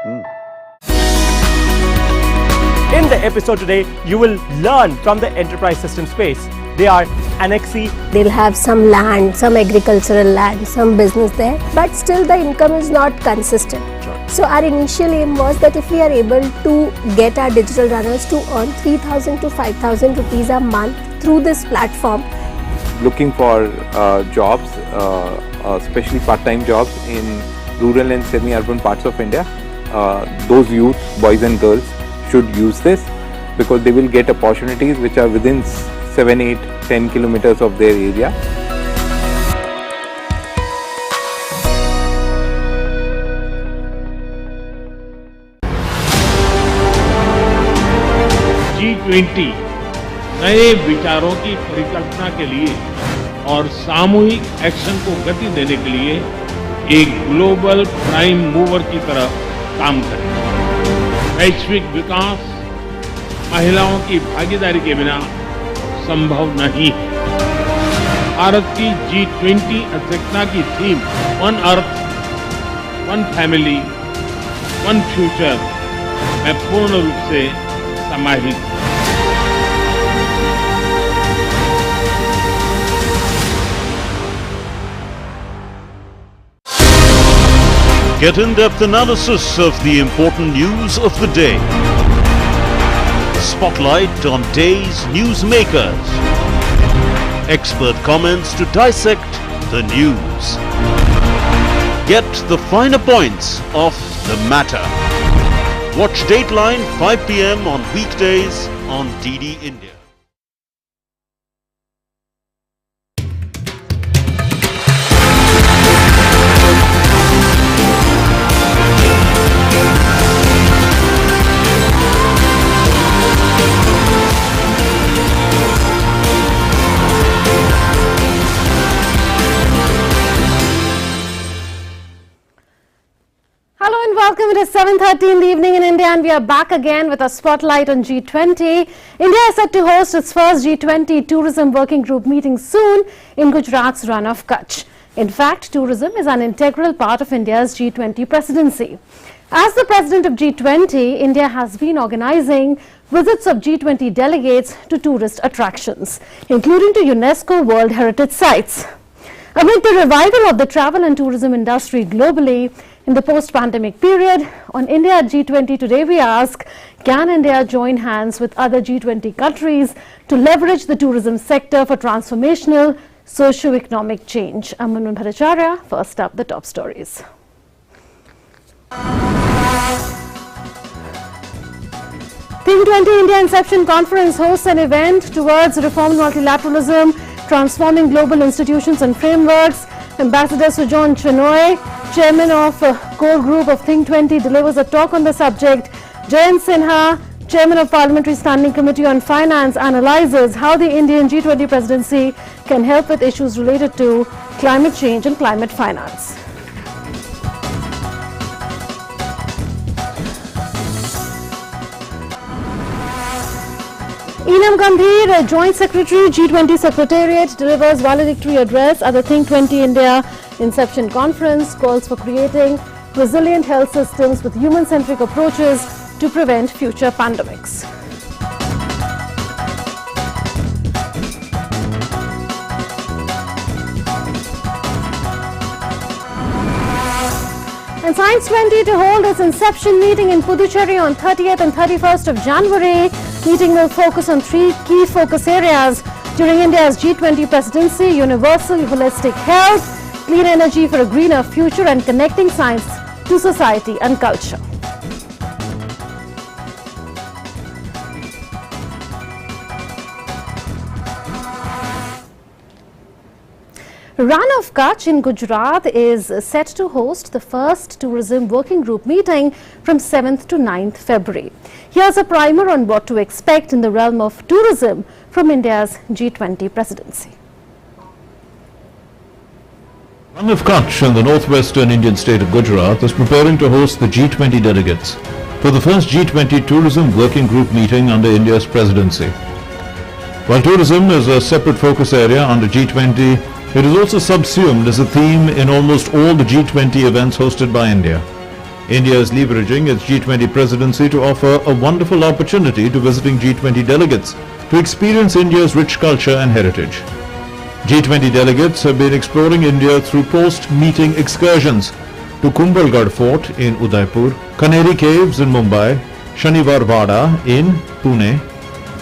In the episode today, you will learn from the enterprise system space. They are annexee. They'll have some land, some agricultural land, some business there, but still the income is not consistent. Sure. So our initial aim was that if we are able to get our digital runners to earn 3,000 to 5,000 rupees a month through this platform. Looking for jobs, especially part-time jobs in rural and semi-urban parts of India. Those youth, boys and girls, should use this because they will get opportunities which are within 7, 8, 10 kilometers of their area. G20 नए विचारों की परिकल्पना के लिए और सामूहिक action को गति देने के लिए एक ग्लोबल प्राइम मूवर की तरह काम करेगा। वैश्विक विकास महिलाओं की भागीदारी के बिना संभव नहीं है। भारत की G20 अध्यक्षता की theme one earth, one family, one future में पूर्ण रूप से समाहित है। Get in-depth analysis of the important news of the day. Spotlight on day's newsmakers. Expert comments to dissect the news. Get the finer points of the matter. Watch Dateline 5 p.m. on weekdays on DD India. Hello and welcome. It is 7:30 in the evening in India and we are back again with a spotlight on G20. India is set to host its first G20 Tourism Working Group meeting soon in Gujarat's Rann of Kutch. In fact, tourism is an integral part of India's G20 presidency. As the president of G20, India has been organizing visits of G20 delegates to tourist attractions, including to UNESCO World Heritage Sites. Amid the revival of the travel and tourism industry globally in the post-pandemic period, on India at G20 today we ask, can India join hands with other G20 countries to leverage the tourism sector for transformational socio-economic change? I'm Manun Bhattacharya. First up, the top stories. Think 20 India Inception Conference hosts an event towards reformed multilateralism, transforming global institutions and frameworks. Ambassador Sujon Chenoy, chairman of core group of Think 20, delivers a talk on the subject. Jayant Sinha, chairman of Parliamentary Standing Committee on Finance, analyzes how the Indian G20 presidency can help with issues related to climate change and climate finance. Enam Gambhir, Joint Secretary, G20 Secretariat, delivers valedictory address at the Think 20 India Inception Conference, calls for creating resilient health systems with human-centric approaches to prevent future pandemics. And Science 20 to hold its Inception meeting in Puducherry on 30th and 31st of January. Meeting will focus on 3 key focus areas during India's G20 presidency: universal holistic health, clean energy for a greener future, and connecting science to society and culture. Rann of Kutch in Gujarat is set to host the first tourism working group meeting from 7th to 9th February. Here's a primer on what to expect in the realm of tourism from India's G20 presidency. Rann of Kutch in the northwestern Indian state of Gujarat is preparing to host the G20 delegates for the first G20 tourism working group meeting under India's presidency. While tourism is a separate focus area under G20, it is also subsumed as a theme in almost all the G20 events hosted by India. India is leveraging its G20 presidency to offer a wonderful opportunity to visiting G20 delegates to experience India's rich culture and heritage. G20 delegates have been exploring India through post-meeting excursions to Kumbhalgarh Fort in Udaipur, Kanheri Caves in Mumbai, Shanivar Vada in Pune,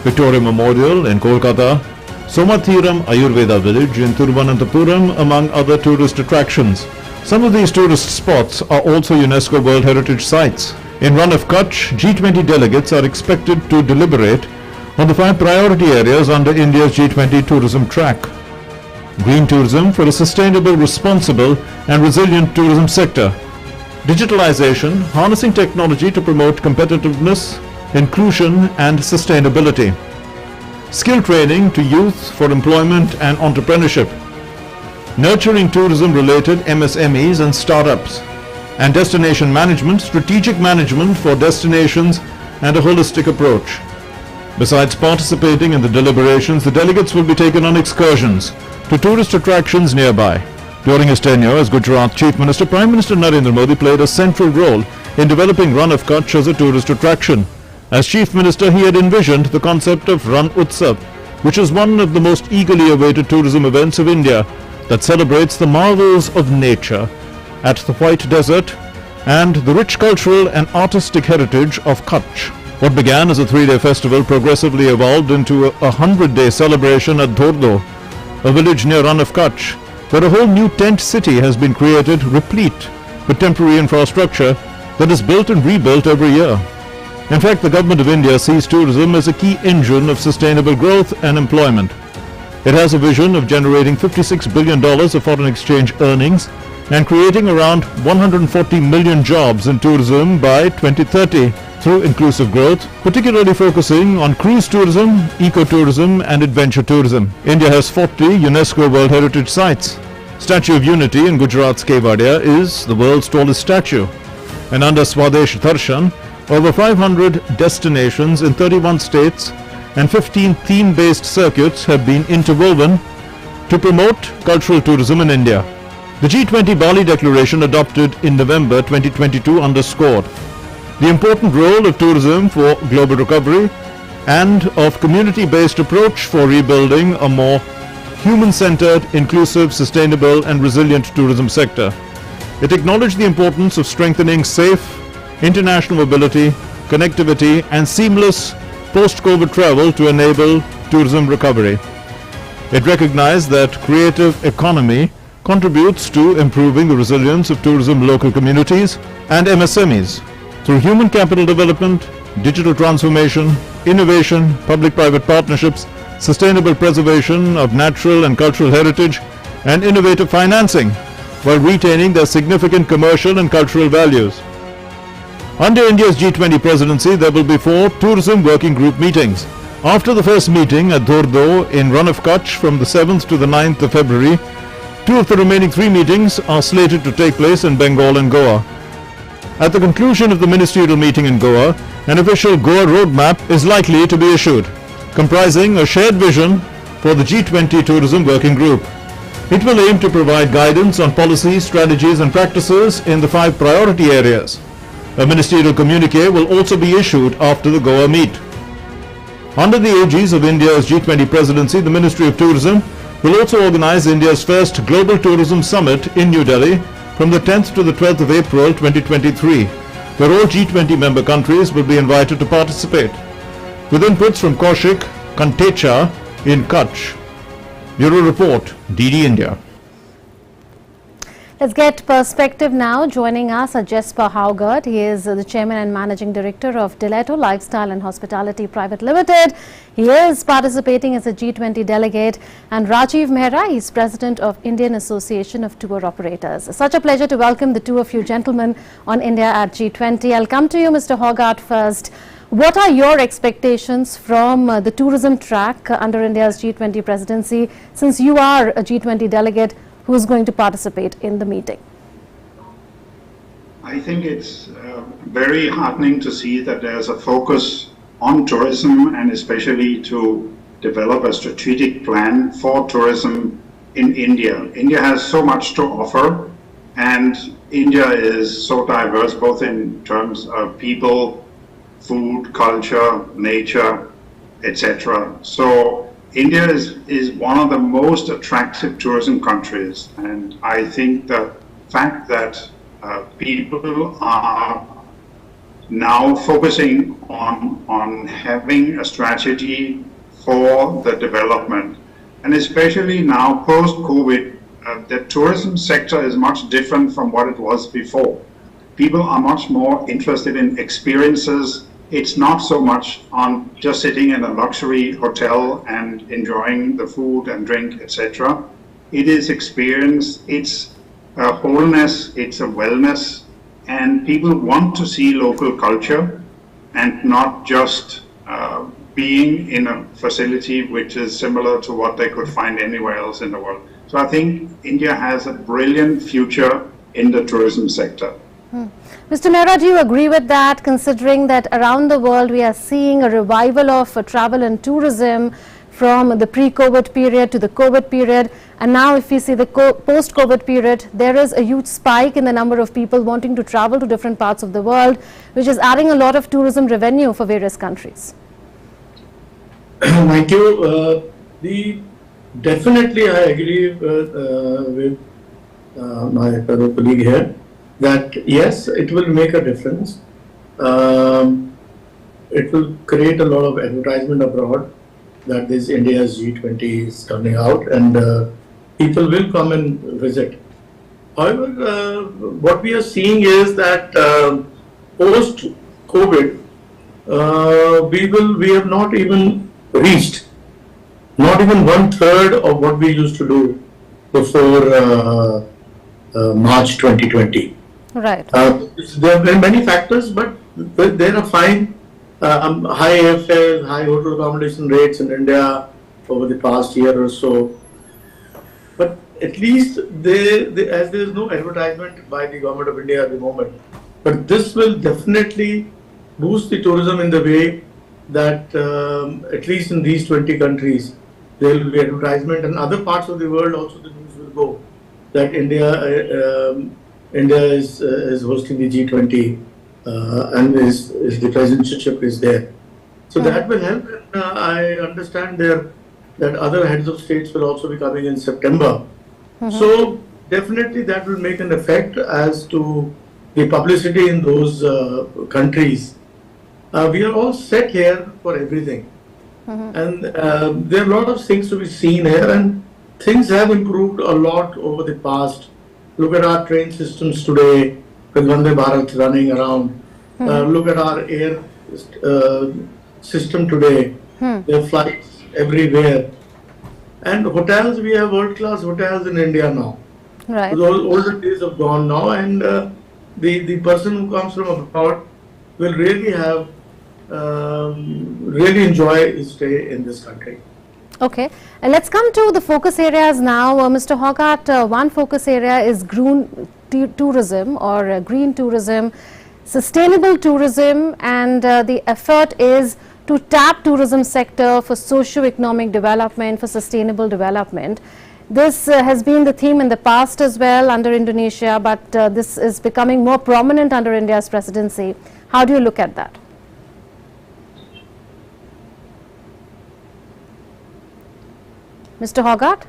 Victoria Memorial in Kolkata, Somathiram Ayurveda Village in Thiruvananthapuram, among other tourist attractions. Some of these tourist spots are also UNESCO World Heritage Sites. In Run of Kutch, G20 delegates are expected to deliberate on the 5 priority areas under India's G20 tourism track. Green tourism for a sustainable, responsible and resilient tourism sector. Digitalization, harnessing technology to promote competitiveness, inclusion and sustainability. Skill training to youth for employment and entrepreneurship. Nurturing tourism-related MSMEs and startups. And destination management, strategic management for destinations and a holistic approach. Besides participating in the deliberations, the delegates will be taken on excursions to tourist attractions nearby. During his tenure as Gujarat Chief Minister, Prime Minister Narendra Modi played a central role in developing Run of Kutch as a tourist attraction. As Chief Minister, he had envisioned the concept of Ran Utsav, which is one of the most eagerly awaited tourism events of India that celebrates the marvels of nature at the White Desert and the rich cultural and artistic heritage of Kutch. What began as a 3-day festival progressively evolved into a 100-day celebration at Dhordo, a village near Run of Kutch, where a whole new tent city has been created, replete with temporary infrastructure that is built and rebuilt every year. In fact, the Government of India sees tourism as a key engine of sustainable growth and employment. It has a vision of generating $56 billion of foreign exchange earnings and creating around 140 million jobs in tourism by 2030 through inclusive growth, particularly focusing on cruise tourism, ecotourism and adventure tourism. India has 40 UNESCO World Heritage Sites. Statue of Unity in Gujarat's Kevadia is the world's tallest statue. And under Swadesh Darshan, over 500 destinations in 31 states and 15 theme-based circuits have been interwoven to promote cultural tourism in India. The G20 Bali Declaration adopted in November 2022 underscored the important role of tourism for global recovery and of community-based approach for rebuilding a more human-centered, inclusive, sustainable and resilient tourism sector. It acknowledged the importance of strengthening safe, international mobility, connectivity and seamless post-COVID travel to enable tourism recovery. It recognized that creative economy contributes to improving the resilience of tourism local communities and MSMEs through human capital development, digital transformation, innovation, public-private partnerships, sustainable preservation of natural and cultural heritage, and innovative financing, while retaining their significant commercial and cultural values. Under India's G20 presidency, there will be 4 tourism working group meetings. After the first meeting at Dhordo in Run of Kutch from the 7th to the 9th of February, 2 of the remaining 3 meetings are slated to take place in Bengal and Goa. At the conclusion of the ministerial meeting in Goa, an official Goa roadmap is likely to be issued, comprising a shared vision for the G20 Tourism Working Group. It will aim to provide guidance on policies, strategies and practices in the 5 priority areas. A ministerial communiqué will also be issued after the Goa meet. Under the aegis of India's G20 presidency, the Ministry of Tourism will also organize India's first Global Tourism Summit in New Delhi from the 10th to the 12th of April 2023, where all G20 member countries will be invited to participate. With inputs from Kaushik Kantecha in Kutch. Bureau Report, DD India. Let's get perspective now. Joining us are Jesper Haugard. He is the Chairman and Managing Director of Diletto Lifestyle and Hospitality Private Limited. He is participating as a G20 delegate. And Rajiv Mehra, he is President of Indian Association of Tour Operators. Such a pleasure to welcome the 2 of you gentlemen on India at G20. I'll come to you, Mr. Haugard, first. What are your expectations from the tourism track under India's G20 presidency, since you are a G20 delegate who is going to participate in the meeting? I think it's very heartening to see that there's a focus on tourism and especially to develop a strategic plan for tourism in India. India has so much to offer And India is so diverse, both in terms of people, food, culture, nature, etc. So India is one of the most attractive tourism countries, and I think the fact that people are now focusing on having a strategy for the development, and especially now post-COVID, the tourism sector is much different from what it was before. People are much more interested in experiences. It's not so much on just sitting in a luxury hotel and enjoying the food and drink, etc. It is experience, it's a wholeness, it's a wellness, and people want to see local culture and not just being in a facility which is similar to what they could find anywhere else in the world. So I think India has a brilliant future in the tourism sector. Mr. Mehra, do you agree with that, considering that around the world we are seeing a revival of travel and tourism from the pre-COVID period to the COVID period, and now if we see the post-COVID period, there is a huge spike in the number of people wanting to travel to different parts of the world, which is adding a lot of tourism revenue for various countries? Thank you. Definitely I agree with my fellow colleague here that yes, it will make a difference. It will create a lot of advertisement abroad that this India's G20 is coming out, and people will come and visit. However, what we are seeing is that post-COVID, we have not even reached, not even 1/3 of what we used to do before March 2020. Right. There have been many factors, but there are fine high airfares, high hotel accommodation rates in India over the past year or so. But at least as there is no advertisement by the government of India at the moment, but this will definitely boost the tourism in the way that at least in these 20 countries, there will be advertisement, and other parts of the world also the news will go that India is hosting the G20 and the presidencyship is there. So that will help. I understand that other heads of states will also be coming in September. So definitely that will make an effect as to the publicity in those countries. We are all set here for everything. And there are a lot of things to be seen here, and things have improved a lot over the past. Look at our train systems today with Vande Bharat running around. Look at our air system today. There are flights everywhere. And hotels, we have world-class hotels in India now. Right. Those older days have gone now, and the person who comes from abroad will really have really enjoy his stay in this country. Okay, and let's come to the focus areas now. Mr. Hoggart, one focus area is green tourism or green tourism, sustainable tourism, and the effort is to tap tourism sector for socio-economic development, for sustainable development. This has been the theme in the past as well under Indonesia, but this is becoming more prominent under India's presidency. How do you look at that? Mr. Hoggart?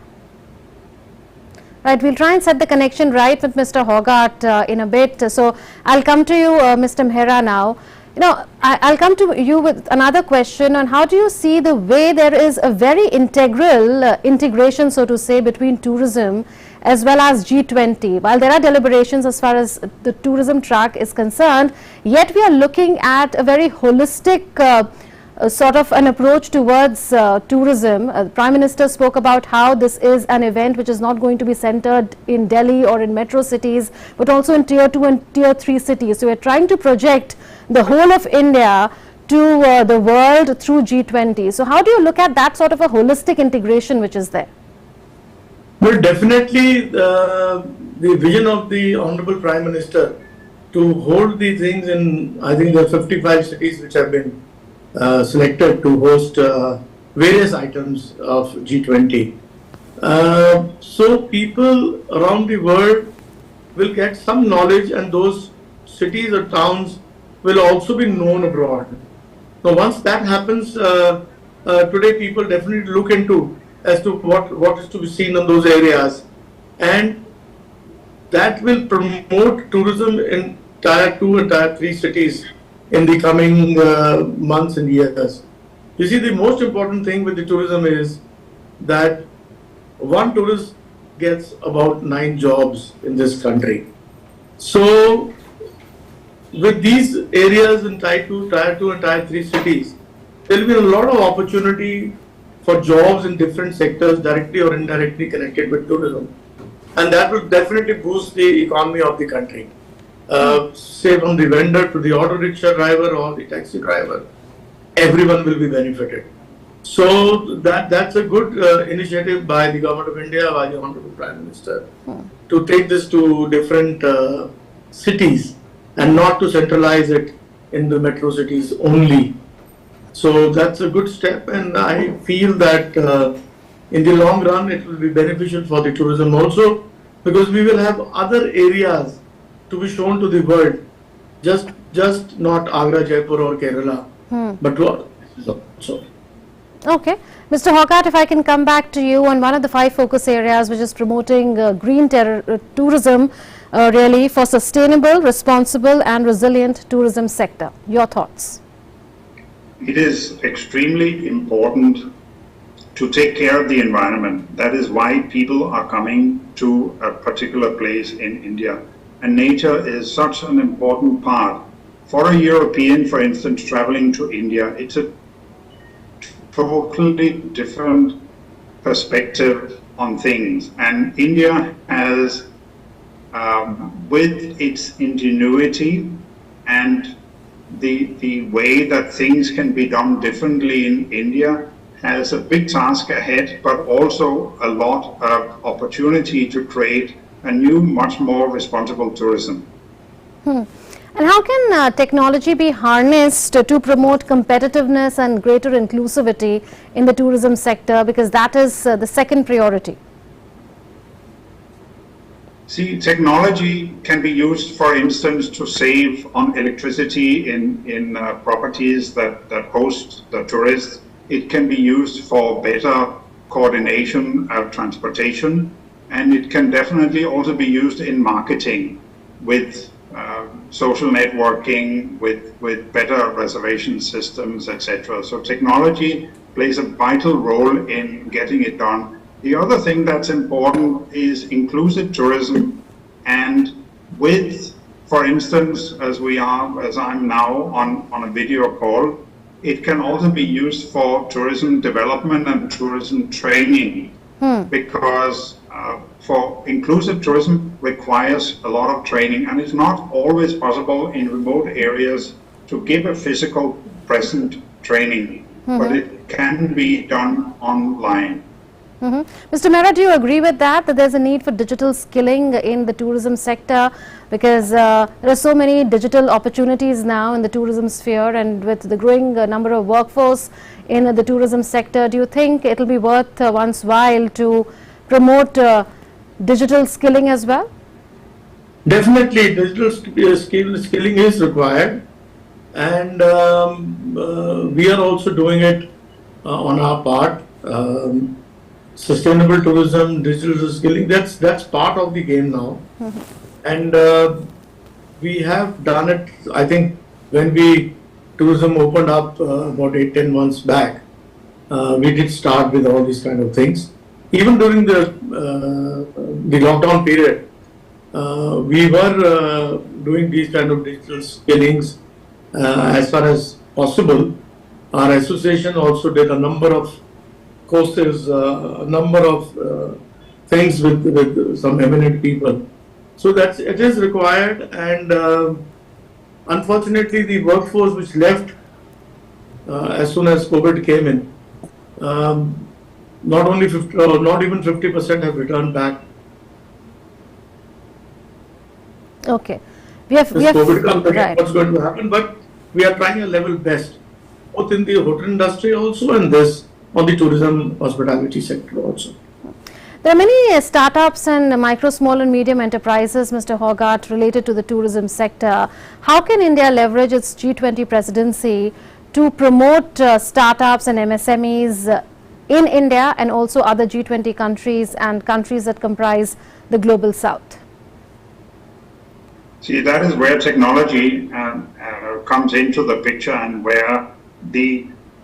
Right, we'll try and set the connection right with Mr. Hoggart in a bit. So I'll come to you, Mr. Mehra, now. You know, I'll come to you with another question on how do you see the way there is a very integral integration, so to say, between tourism as well as G20. While there are deliberations as far as the tourism track is concerned, yet we are looking at a very holistic sort of an approach towards tourism. The Prime Minister spoke about how this is an event which is not going to be centered in Delhi or in metro cities, but also in tier 2 and tier 3 cities. So we are trying to project the whole of India to the world through G20. So how do you look at that sort of a holistic integration which is there? Well, definitely the vision of the Honorable Prime Minister to hold these things in, I think there are 55 cities which have been selected to host various items of G20. So people around the world will get some knowledge, and those cities or towns will also be known abroad. So once that happens, today people definitely look into as to what is to be seen in those areas, and that will promote tourism in tier 2 and tier 3 cities in the coming months and years. You see, the most important thing with the tourism is that one tourist gets about 9 jobs in this country. So with these areas in tier 2 and tier 3 cities, there will be a lot of opportunity for jobs in different sectors directly or indirectly connected with tourism. And that will definitely boost the economy of the country. Say from the vendor to the auto rickshaw driver or the taxi driver, everyone will be benefited. So that's a good initiative by the Government of India, by the Honorable Prime Minister, to take this to different cities and not to centralize it in the metro cities only. So that's a good step, and I feel that in the long run it will be beneficial for the tourism also, because we will have other areas to be shown to the world, just not Agra, Jaipur or Kerala, but to others also. Okay. Mr. Hawkat, if I can come back to you on one of the 5 focus areas, which is promoting green tourism, really for sustainable, responsible and resilient tourism sector. Your thoughts? It is extremely important to take care of the environment. That is why people are coming to a particular place in India. And nature is such an important part. For a European, for instance, traveling to India, it's a totally different perspective on things. And India has, with its ingenuity and the way that things can be done differently in India, has a big task ahead, but also a lot of opportunity to create a new, much more responsible tourism. And how can technology be harnessed to promote competitiveness and greater inclusivity in the tourism sector, because that is the second priority? See, technology can be used, for instance, to save on electricity in properties that host the tourists. It can be used for better coordination of transportation, and it can definitely also be used in marketing with social networking, with better reservation systems, etc. So technology plays a vital role in getting it done. The other thing that's important is inclusive tourism, and with, for instance, as I'm now on a video call, it can also be used for tourism development and tourism training, because for inclusive tourism requires a lot of training, and it's not always possible in remote areas to give a physical present training, but it can be done online. Mr. Mehra, do you agree with that there's a need for digital skilling in the tourism sector, because there are so many digital opportunities now in the tourism sphere, and with the growing number of workforce in the tourism sector, do you think it will be worth one's while to promote digital skilling as well? Definitely, digital skilling is required, and we are also doing it on our part. Sustainable tourism, digital skilling, that's part of the game now. And we have done it, I think, when tourism opened up about 8-10 months back. We did start with all these kind of things. Even during the lockdown period, we were doing these kind of digital skillings as far as possible. Our association also did a number of courses, a number of things with some eminent people. So it is required, and unfortunately the workforce which left as soon as COVID came in, not only 50, or not even 50% have returned back. Okay. We have COVID comes again, right. what's going to happen, but we are trying a level best, both in the hotel industry also and this on the tourism hospitality sector also. There are many startups and micro, small and medium enterprises, Mr. Hogarth, related to the tourism sector. How can India leverage its G20 presidency to promote startups and MSMEs in India and also other G20 countries and countries that comprise the global south? See, that is where technology comes into the picture, and where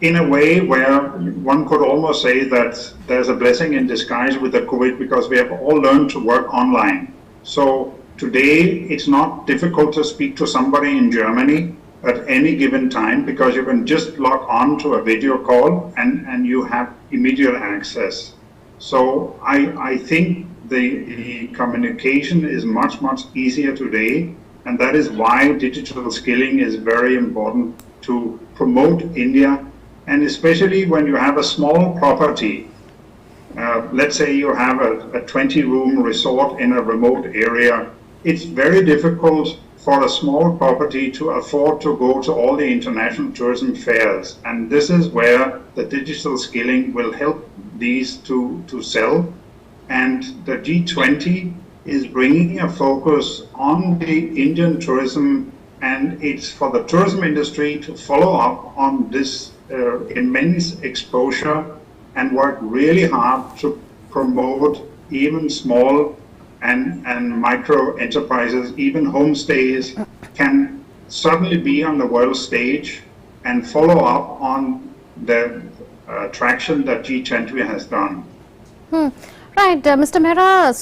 in a way where one could almost say that there's a blessing in disguise with the COVID, because we have all learned to work online. So today it's not difficult to speak to somebody in Germany at any given time, because you can just log on to a video call and you have immediate access. So I think the communication is much, much easier today, and that is why digital skilling is very important to promote India. And especially when you have a small property, let's say you have a 20-room resort in a remote area, it's very difficult for a small property to afford to go to all the international tourism fairs. And this is where the digital skilling will help these to sell. And the G20 is bringing a focus on the Indian tourism, and it's for the tourism industry to follow up on this immense exposure and work really hard to promote even small and micro enterprises. Even homestays can suddenly be on the world stage and follow up on the traction that G20 has done. Right, Mr. Mehra,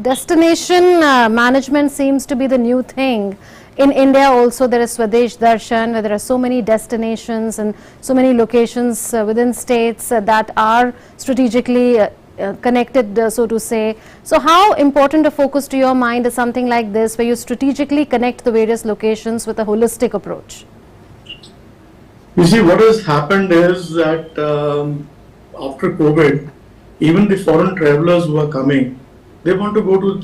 destination management seems to be the new thing. In India also there is Swadesh Darshan, where there are so many destinations and so many locations within states that are strategically connected, so to say. So how important a focus to your mind is something like this, where you strategically connect the various locations with a holistic approach? You see, what has happened is that after COVID, even the foreign travelers who are coming, they want to go to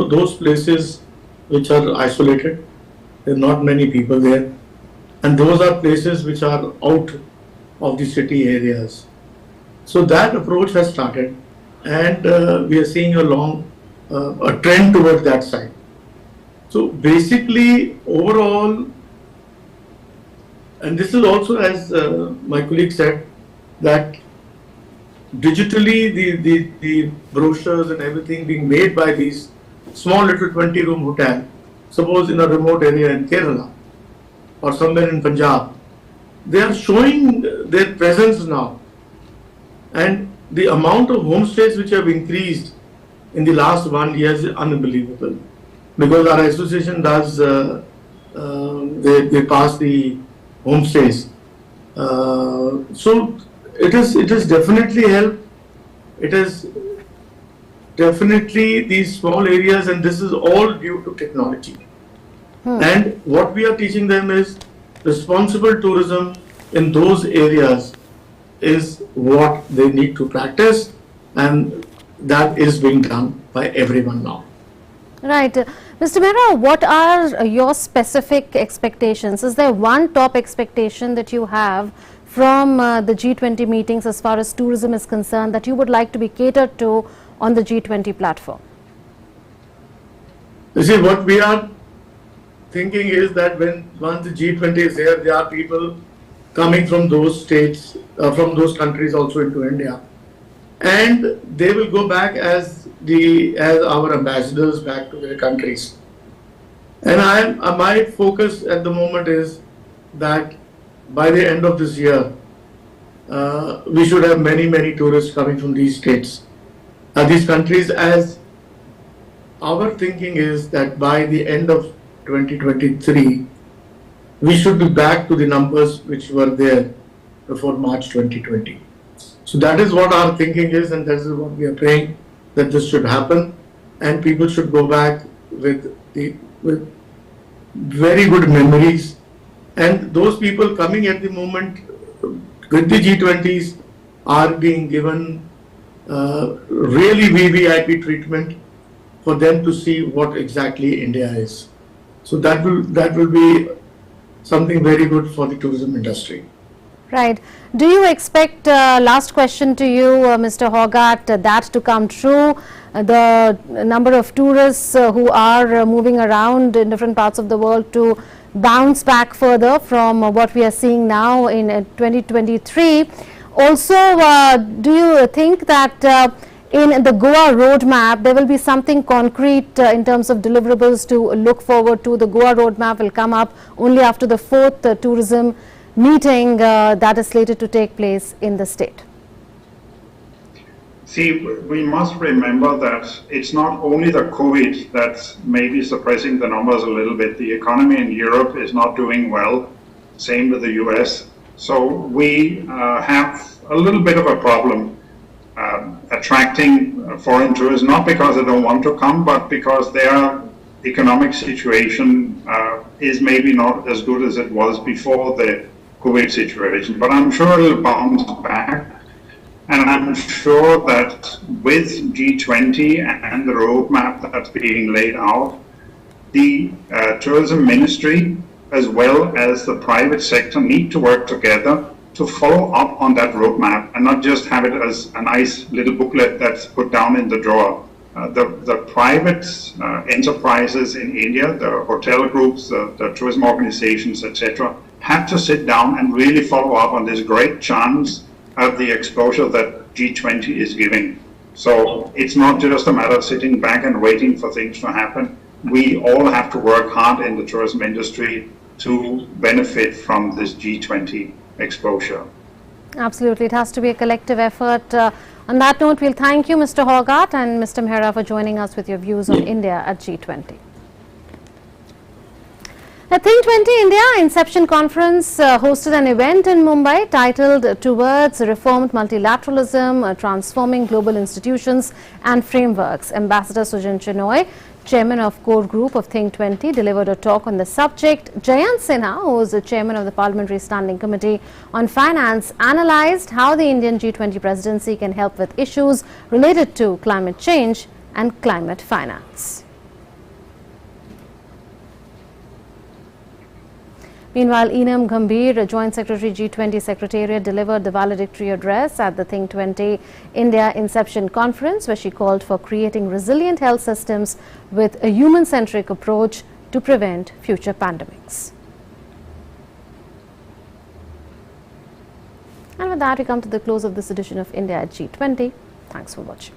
those places which are isolated. There are not many people there, and those are places which are out of the city areas. So that approach has started, and we are seeing a trend towards that side. So basically, overall, and this is also, as my colleague said, that digitally the brochures and everything being made by these small little 20-room hotel, suppose in a remote area in Kerala or somewhere in Punjab, they are showing their presence now. And the amount of homestays which have increased in the last 1 year is unbelievable, because our association does, they pass the homestays. So it is definitely helped. It is definitely these small areas, and this is all due to technology. And what we are teaching them is responsible tourism in those areas is what they need to practice, and that is being done by everyone now. Right. Mr. Mehra, what are your specific expectations? Is there one top expectation that you have from the G20 meetings as far as tourism is concerned that you would like to be catered to on the G20 platform? You see, what we are thinking is that once the G20 is here, there are people coming from those states, from those countries also into India, and they will go back as our ambassadors back to their countries. And my focus at the moment is that by the end of this year, we should have many tourists coming from these states, these countries, as our thinking is that by the end of 2023, we should be back to the numbers which were there before March 2020. So that is what our thinking is, and that is what we are praying, that this should happen, and people should go back with very good memories. And those people coming at the moment with the G20s are being given really VVIP treatment for them to see what exactly India is. So that will be something very good for the tourism industry. Right. Do you expect, last question to you, Mr. Hogarth, that to come true? The number of tourists who are moving around in different parts of the world to bounce back further from what we are seeing now in 2023. Also, do you think that in the Goa roadmap there will be something concrete in terms of deliverables to look forward to? The Goa roadmap will come up only after the 4th tourism meeting that is slated to take place in the state. See, we must remember that it's not only the COVID that's maybe suppressing the numbers a little bit. The economy in Europe is not doing well, same with the US. So we have a little bit of a problem attracting foreign tourists, not because they don't want to come, but because their economic situation is maybe not as good as it was before the COVID situation. But I'm sure it'll bounce back. And I'm sure that with G20 and the roadmap that's being laid out, the tourism ministry as well as the private sector need to work together to follow up on that roadmap and not just have it as a nice little booklet that's put down in the drawer. The private enterprises in India, the hotel groups, the tourism organizations, etc., have to sit down and really follow up on this great chance of the exposure that G20 is giving. So it's not just a matter of sitting back and waiting for things to happen. We all have to work hard in the tourism industry to benefit from this G20 exposure. Absolutely, it has to be a collective effort. On that note, we'll thank you, Mr. Hogarth and Mr. Mehra, for joining us with your views on India at G20. The Think 20 India Inception Conference hosted an event in Mumbai titled Towards Reformed Multilateralism, Transforming Global Institutions and Frameworks. Ambassador Sujan Chenoy, chairman of core group of Think 20, delivered a talk on the subject. Jayant Sinha, who is the chairman of the Parliamentary Standing Committee on Finance, analysed how the Indian G20 presidency can help with issues related to climate change and climate finance. Meanwhile, Enam Gambhir, Joint Secretary G20 Secretariat, delivered the valedictory address at the Think 20 India Inception Conference, where she called for creating resilient health systems with a human-centric approach to prevent future pandemics. And with that, we come to the close of this edition of India at G20. Thanks for watching.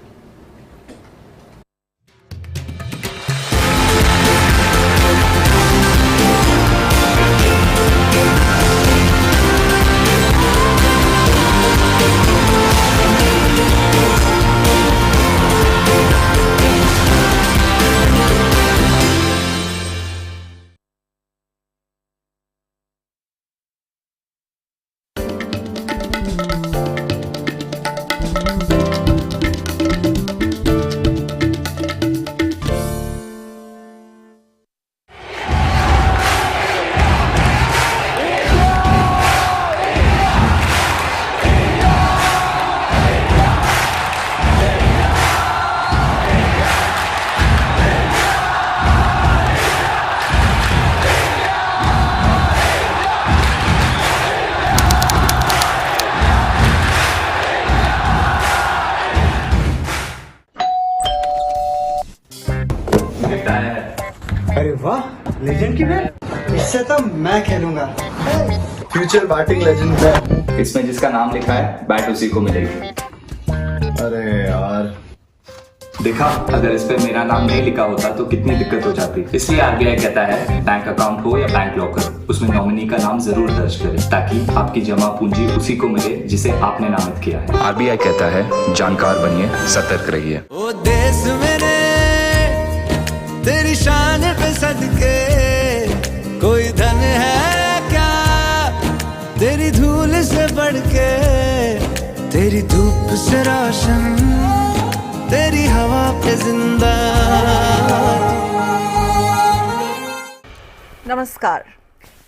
अरे वाह legend की bat इससे तो मैं खेलूंगा future batting legend bat इसमें जिसका नाम लिखा है बैट उसी को मिलेगी। अरे यार देखा, अगर इस पे मेरा नाम नहीं लिखा होता तो कितनी दिक्कत हो जाती। इसलिए आरबीआई कहता है बैंक अकाउंट हो या बैंक लॉकर, उसमें नॉमिनी का नाम जरूर दर्ज करें ताकि आपकी जमा पूंजी उसी को मिले जिसे आपने नामित किया है। आरबीआई कहता है जानकार बनिए, सतर्क रहिए। ओ देश मेरे तेरी शान पे सदके कोई धन है क्या तेरी धूल से बढ़ के, तेरी धूप से रोशन तेरी हवा पे जिंदा। नमस्कार।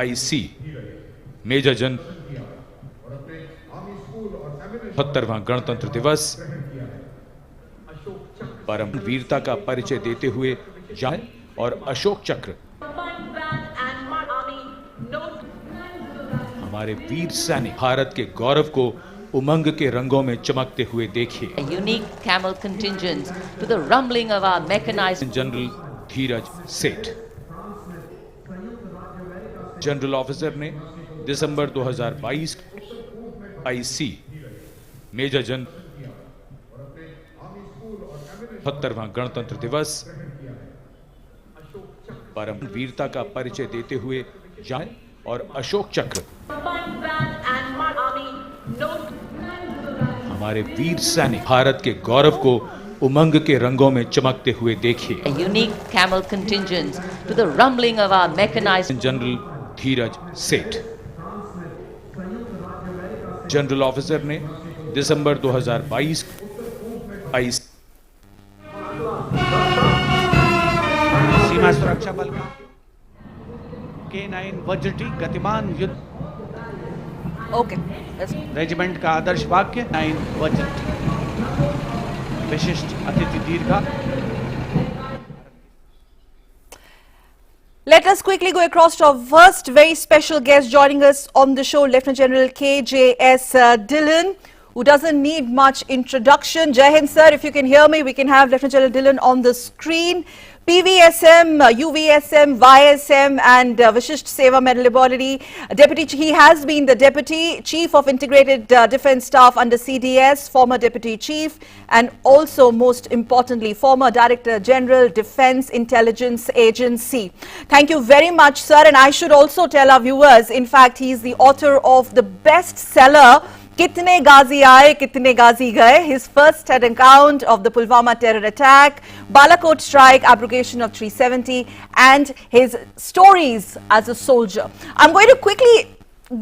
IC मेजर जन 70वां गणतंत्र दिवस परम वीरता का परिचय देते हुए जाए और अशोक चक्र हमारे वीर सैनिक भारत के गौरव को उमंग के रंगों में चमकते हुए देखिए. A unique camel contingent to the rumbling of our mechanized. General Dheeraj Seth general officer ने दिसंबर 2022 IC मेजर जन 72वां गणतंत्र दिवस परम वीरता का परिचय देते हुए जान और अशोक चक्र हमारे वीर सैनिक भारत के गौरव को उमंग के रंगों में चमकते हुए देखिए. A unique camel contingent to the rumbling of our mechanized general Dheeraj Seth general officer ने दिसंबर 2022 सीमा सुरक्षा बल का K9 वज्रटी गतिमान युद्ध Okay. रेजिमेंट का आदर्श वाक्य 9 वज्रटी विशिष्ट अतिथि दीर्घा. Let us quickly go across to our first very special guest joining us on the show, Lieutenant General KJS Dhillon, who doesn't need much introduction. Jai Hind, sir. If you can hear me, we can have Lieutenant General Dhillon on the screen. PVSM, UVSM, YSM and Vishisht Seva Medal Laboratory. He has been the Deputy Chief of Integrated Defence Staff under CDS, former Deputy Chief, and also most importantly, former Director General Defence Intelligence Agency. Thank you very much, sir. And I should also tell our viewers, in fact, he is the author of the bestseller, Kitne Ghazi Aaye, Kitne Ghazi Gaye, his first-hand account of the Pulwama terror attack, Balakot strike, abrogation of 370, and his stories as a soldier. I'm going to quickly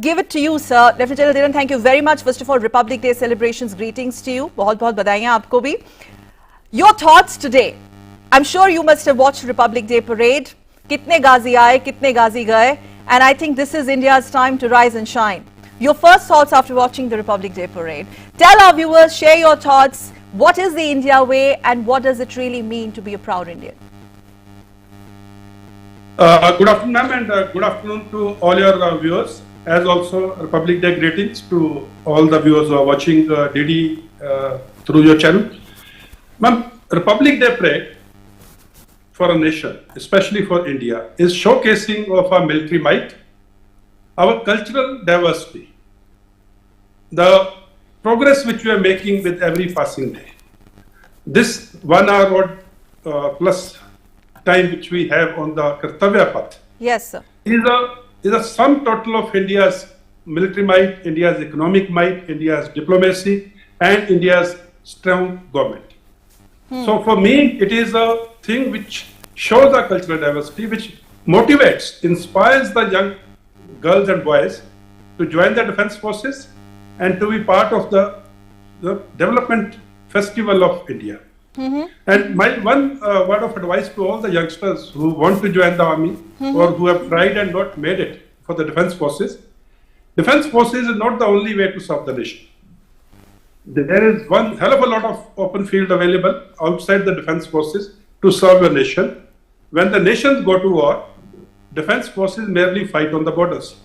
give it to you, sir. Lieutenant General Dhillon, thank you very much. First of all, Republic Day celebrations, greetings to you. बहुत-बहुत बधाइयाँ आपको भी. Your thoughts today. I'm sure you must have watched Republic Day parade. Kitne Ghazi Aaye, Kitne Ghazi Gaye, and I think this is India's time to rise and shine. Your first thoughts after watching the Republic Day parade. Tell our viewers, share your thoughts. What is the India way and what does it really mean to be a proud Indian? Good afternoon, ma'am, and good afternoon to all your viewers. As also Republic Day greetings to all the viewers who are watching DD through your channel. Ma'am, Republic Day parade for a nation, especially for India, is showcasing of our military might, our cultural diversity, the progress which we are making with every passing day. This 1 hour plus time which we have on the Kartavya Path, yes, sir, is a sum total of India's military might, India's economic might, India's diplomacy, and India's strong government. So for me, it is a thing which shows our cultural diversity, which motivates, inspires the young girls and boys to join the defense forces and to be part of the development festival of India. And my one word of advice to all the youngsters who want to join the army or who have tried and not made it for the defense forces is not the only way to serve the nation. There is one hell of a lot of open field available outside the defense forces to serve the nation. When the nations go to war, defense forces merely fight on the borders.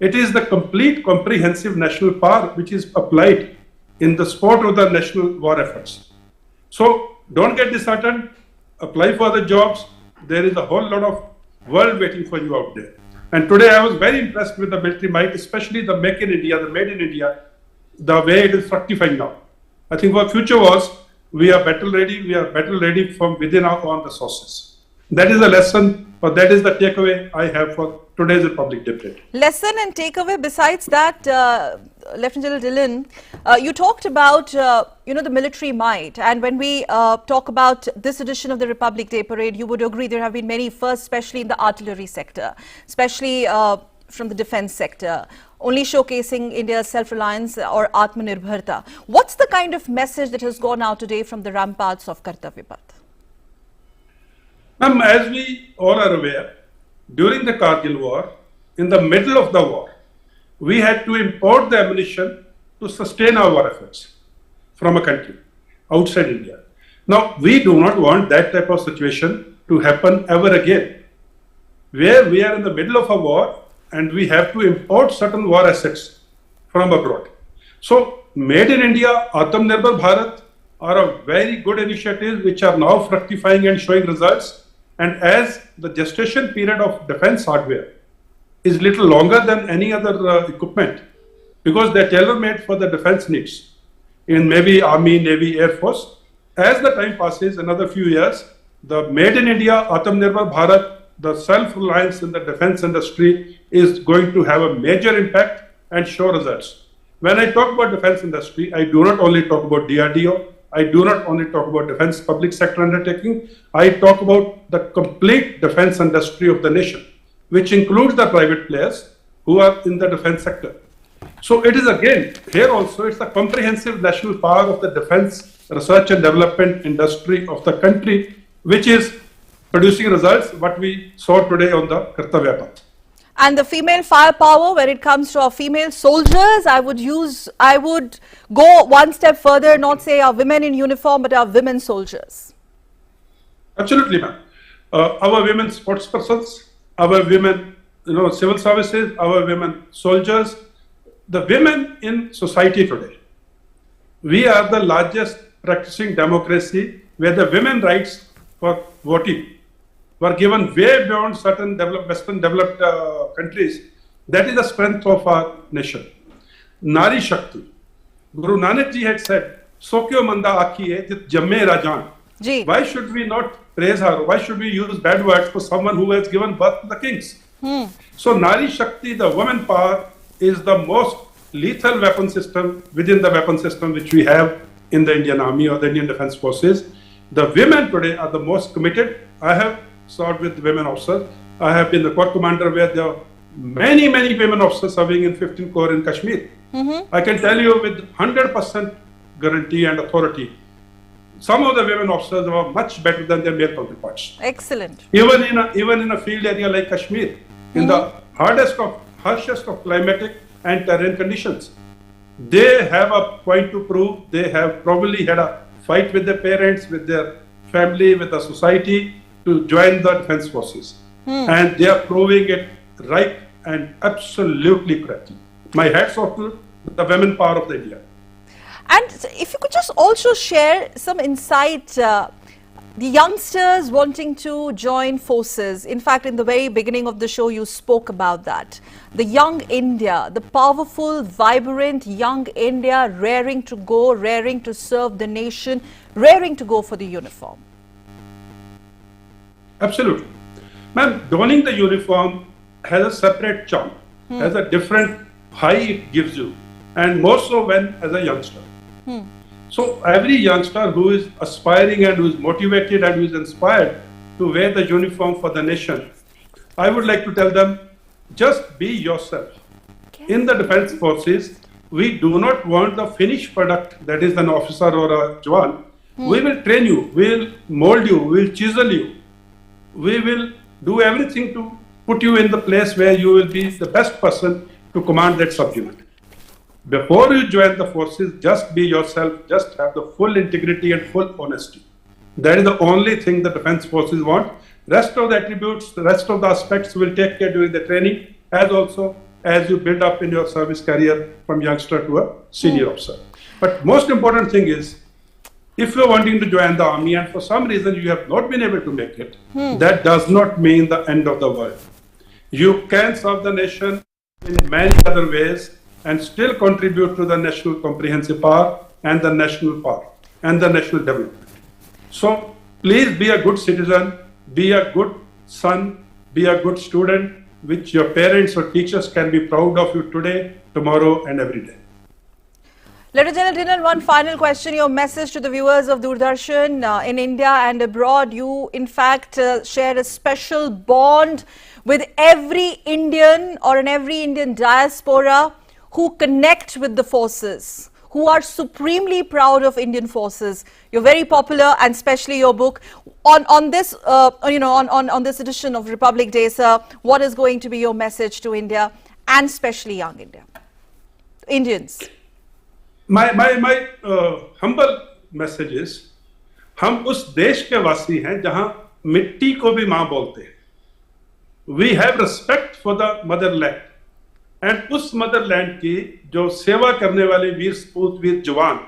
It is the complete comprehensive national power which is applied in the support of the national war efforts. So don't get disheartened, apply for the jobs. There is a whole lot of world waiting for you out there. And today I was very impressed with the military might, especially the Make in India, the Made in India, the way it is fructifying now. I think our future was, we are battle ready from within our own resources. That is the lesson, or that is the takeaway I have for today's Republic Day parade. Lesson and takeaway besides that, Lieutenant General Dhillon, you talked about, the military might. And when we talk about this edition of the Republic Day parade, you would agree there have been many firsts, especially in the artillery sector, especially from the defense sector, only showcasing India's self-reliance or Atmanirbharta. What's the kind of message that has gone out today from the ramparts of Kartavya Path? As we all are aware, during the Kargil war, in the middle of the war, we had to import the ammunition to sustain our war efforts from a country outside India. Now, we do not want that type of situation to happen ever again, where we are in the middle of a war and we have to import certain war assets from abroad. So, Made in India, Atmanirbhar Bharat are a very good initiative which are now fructifying and showing results. And as the gestation period of defense hardware is little longer than any other equipment, because they're tailor-made for the defense needs in maybe Army, Navy, Air Force. As the time passes, another few years, the Made in India, Atmanirbhar Bharat, the self-reliance in the defense industry is going to have a major impact and show results. When I talk about defense industry, I do not only talk about DRDO, I do not only talk about defense public sector undertaking, I talk about the complete defense industry of the nation, which includes the private players who are in the defense sector. So it is again, here also, it's a comprehensive national power of the defense research and development industry of the country, which is producing results, what we saw today on the Kartavya Path. And the female firepower, when it comes to our female soldiers, I would go one step further, not say our women in uniform, but our women soldiers. Absolutely, ma'am. Our women sports persons, our women, civil services, our women soldiers, the women in society today. We are the largest practicing democracy where the women rights for voting were given way beyond certain Western developed countries. That is the strength of our nation. Nari Shakti. Guru Nanak ji had said, Sokyo manda akhiye jit jamme rajan. Why should we not praise her? Why should we use bad words for someone who has given birth to the kings? So Nari Shakti, the woman power, is the most lethal weapon system within the weapon system which we have in the Indian Army or the Indian Defence Forces. The women today are the most committed. I have served with women officers. I have been the corps commander where there are many women officers serving in 15 Corps in Kashmir. I can tell you with 100% guarantee and authority, some of the women officers are much better than their male counterparts. Excellent. Even in a field area like Kashmir, in the harshest of climatic and terrain conditions, they have a point to prove. They have probably had a fight with their parents, with their family, with the society to join the defense forces. And they are proving it right and absolutely correctly. My hats off to the women power of the India. And if you could just also share some insight, the youngsters wanting to join forces. In fact, in the very beginning of the show, you spoke about that. The young India, the powerful, vibrant young India raring to go, raring to serve the nation, raring to go for the uniform. Absolutely. Ma'am, donning the uniform has a separate charm, has a different high it gives you, and more so when as a youngster. So every youngster who is aspiring and who is motivated and who is inspired to wear the uniform for the nation, I would like to tell them, just be yourself. In the defense forces, we do not want the finished product, that is an officer or a Jawan. We will train you, we will mold you, we will chisel you. We will do everything to put you in the place where you will be the best person to command that subunit. Before you join the forces, just be yourself, just have the full integrity and full honesty. That is the only thing the defense forces want. Rest of the attributes, the rest of the aspects will take care during the training, as also as you build up in your service career from youngster to a senior officer. But most important thing is, if you are wanting to join the army and for some reason you have not been able to make it, that does not mean the end of the world. You can serve the nation in many other ways and still contribute to the national comprehensive power and the national power and the national development. So please be a good citizen, be a good son, be a good student, which your parents or teachers can be proud of you today, tomorrow and every day. Ladies and gentlemen, one final question, your message to the viewers of Doordarshan in India and abroad. You, in fact, share a special bond with every Indian or in every Indian diaspora who connect with the forces, who are supremely proud of Indian forces. You're very popular, and especially your book. On this, on this edition of Republic Day, sir, what is going to be your message to India and especially young Indians? My humble message is, हम उस देश के वासी हैं जहां मिट्टी को भी मां बोलते हैं. We have respect for the motherland, and उस motherland की जो सेवा करने वाले वीर सपूत, वीर जवान,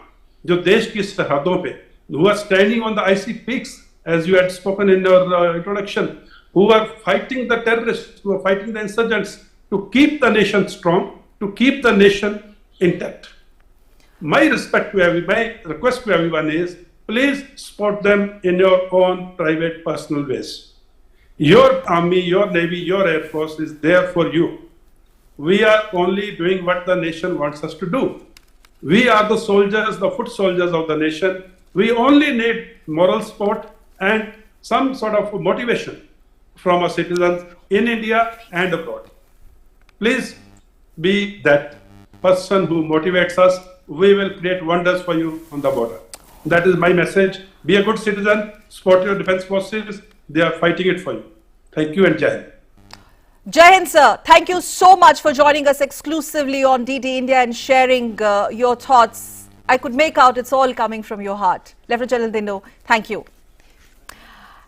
जो देश की सरहदों पे, who are standing on the icy peaks, as you had spoken in your introduction, who are fighting the terrorists, who are fighting the insurgents, to keep the nation strong, to keep the nation intact. My request to everyone is, please support them in your own private personal ways. Your army, your navy, your air force is there for you. We are only doing what the nation wants us to do. We are the soldiers, the foot soldiers of the nation. We only need moral support and some sort of motivation from our citizens in India and abroad. Please be that person who motivates us. We will create wonders for you on the border. That is my message. Be a good citizen, support your defense forces. They are fighting it for you. Thank you and Jai Hind. Jai Hind, sir. Thank you so much for joining us exclusively on DD India and sharing your thoughts. I could make out it's all coming from your heart. Lieutenant General Dindo, thank you.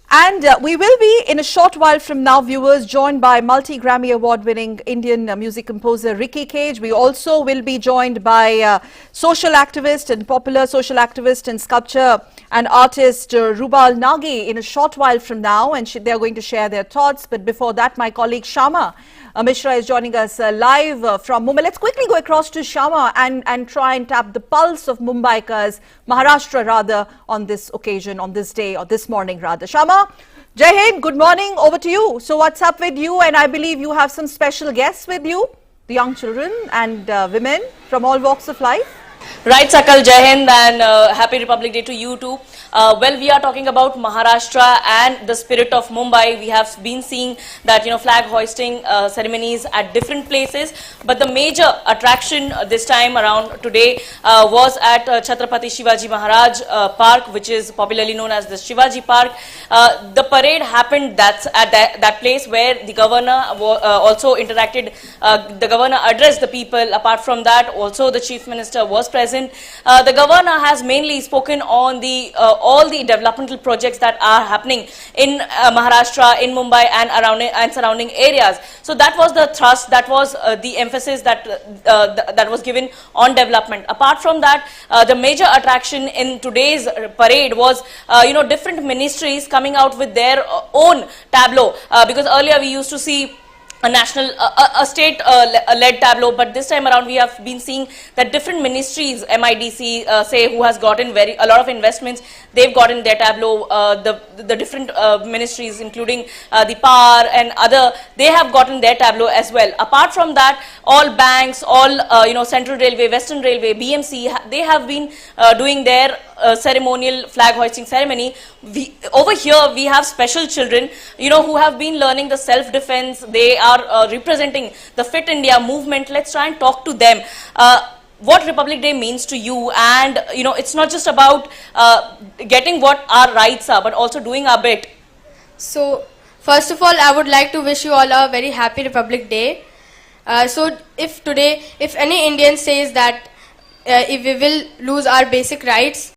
And we will be in a short while from now, viewers, joined by multi-Grammy award-winning Indian music composer Ricky Cage. We also will be joined by social activist and popular social activist and sculptor and artist Rubal Nagi in a short while from now, and they are going to share their thoughts. But before that, my colleague Shama Mishra is joining us live from Mumbai. Let's quickly go across to Shama and try and tap the pulse of Mumbaikars, Maharashtra rather, on this occasion, on this day, or this morning rather. Shama, Jai Hind, good morning, over to you. So what's up with you? And I believe you have some special guests with you, the young children and women from all walks of life. Right, Sakal, Jai Hind, and Happy Republic Day to you too. Well, we are talking about Maharashtra and the spirit of Mumbai. We have been seeing that, flag hoisting ceremonies at different places. But the major attraction this time around today was at Chhatrapati Shivaji Maharaj Park, which is popularly known as the Shivaji Park. The parade happened at that place where the governor also interacted. The governor addressed the people. Apart from that, also the chief minister was present. The governor has mainly spoken on the all the developmental projects that are happening in Maharashtra, in Mumbai and surrounding areas. So that was the thrust, that was the emphasis that was given on development. Apart from that, the major attraction in today's parade was different ministries coming out with their own tableau, because earlier we used to see a national, a state-led tableau, but this time around we have been seeing that different ministries, MIDC, say, who has gotten a lot of investments, they've gotten their tableau. The different ministries, including the power and other, they have gotten their tableau as well. Apart from that, all banks, all Central Railway, Western Railway, BMC, they have been doing their ceremonial flag hoisting ceremony. Over here we have special children, who have been learning the self-defense. They are representing the Fit India movement. Let's try and talk to them. What Republic Day means to you, and it's not just about getting what our rights are, but also doing our bit. So first of all, I would like to wish you all a very happy Republic Day. So if any Indian says that if we will lose our basic rights,